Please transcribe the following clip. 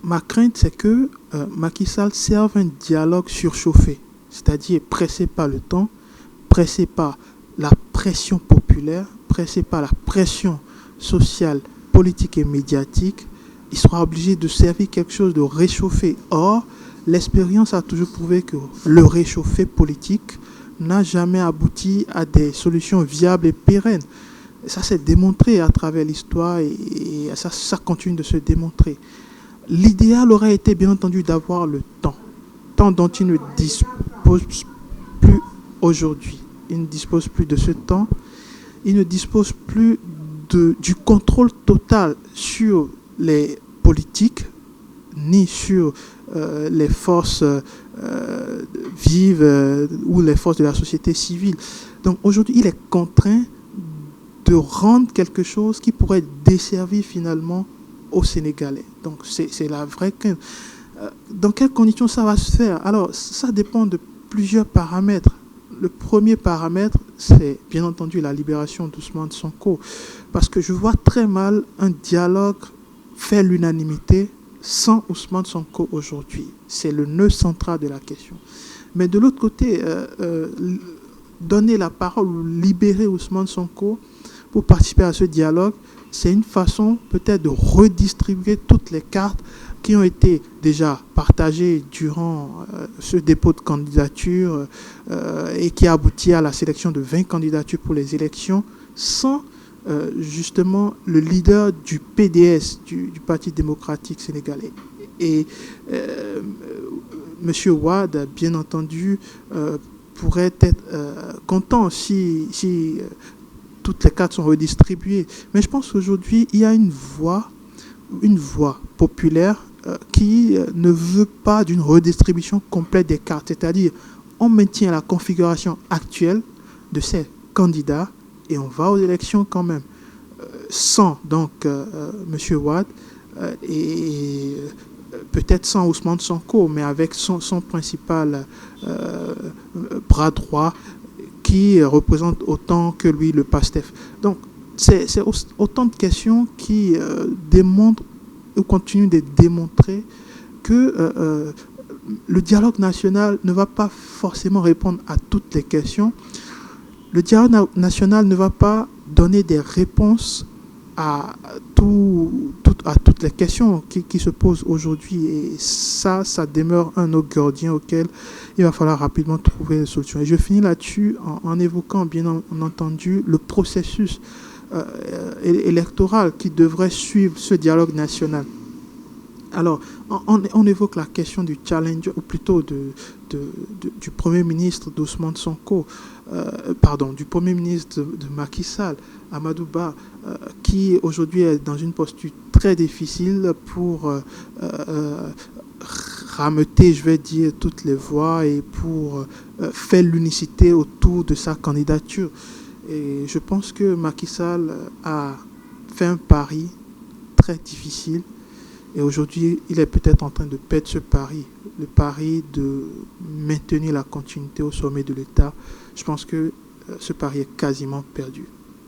ma crainte, c'est que Macky Sall serve un dialogue surchauffé, c'est-à-dire pressé par le temps, pressé par la pression populaire, pressé par la pression sociale, politique et médiatique. Il sera obligé de servir quelque chose de réchauffé. Or, l'expérience a toujours prouvé que le réchauffé politique n'a jamais abouti à des solutions viables et pérennes. Ça s'est démontré à travers l'histoire et ça continue de se démontrer. L'idéal aurait été bien entendu d'avoir le temps dont il ne dispose plus aujourd'hui. Il ne dispose plus de ce temps, il ne dispose plus du contrôle total sur les politiques, ni sur les forces vives ou les forces de la société civile. Donc aujourd'hui, il est contraint de rendre quelque chose qui pourrait desservir finalement aux Sénégalais. Donc c'est la vraie crainte. Dans quelles conditions ça va se faire? Alors ça dépend de plusieurs paramètres. Le premier paramètre, c'est bien entendu la libération d'Ousmane Sonko. Parce que je vois très mal un dialogue faire l'unanimité sans Ousmane Sonko aujourd'hui. C'est le nœud central de la question. Mais de l'autre côté, donner la parole ou libérer Ousmane Sonko pour participer à ce dialogue, c'est une façon peut-être de redistribuer toutes les cartes qui ont été déjà partagées durant ce dépôt de candidature et qui a abouti à la sélection de 20 candidatures pour les élections sans justement le leader du PDS, du Parti démocratique sénégalais. Et M. Wade, bien entendu, pourrait être content si toutes les cartes sont redistribuées. Mais je pense qu'aujourd'hui, il y a une voix populaire qui ne veut pas d'une redistribution complète des cartes. C'est-à-dire, on maintient la configuration actuelle de ces candidats et on va aux élections quand même. Sans donc M. Wade et peut-être sans Ousmane Sonko, mais avec son principal bras droit qui représente autant que lui le PASTEF. Donc, c'est autant de questions qui démontrent ou continuent de démontrer que le dialogue national ne va pas forcément répondre à toutes les questions. Le dialogue national ne va pas donner des réponses à toutes les questions qui se posent aujourd'hui. Et ça demeure un nœud gordien auquel il va falloir rapidement trouver une solution. Et je finis là-dessus en évoquant bien entendu le processus électoral qui devrait suivre ce dialogue national. Alors, on évoque la question du challenge, ou plutôt du Premier ministre d'Ousmane Sonko, du Premier ministre de Macky Sall, Amadou Ba, qui aujourd'hui est dans une posture très difficile pour rameuter, je vais dire, toutes les voix et pour faire l'unicité autour de sa candidature. Et je pense que Macky Sall a fait un pari très difficile. Et aujourd'hui, il est peut-être en train de perdre ce pari, le pari de maintenir la continuité au sommet de l'État. Je pense que ce pari est quasiment perdu.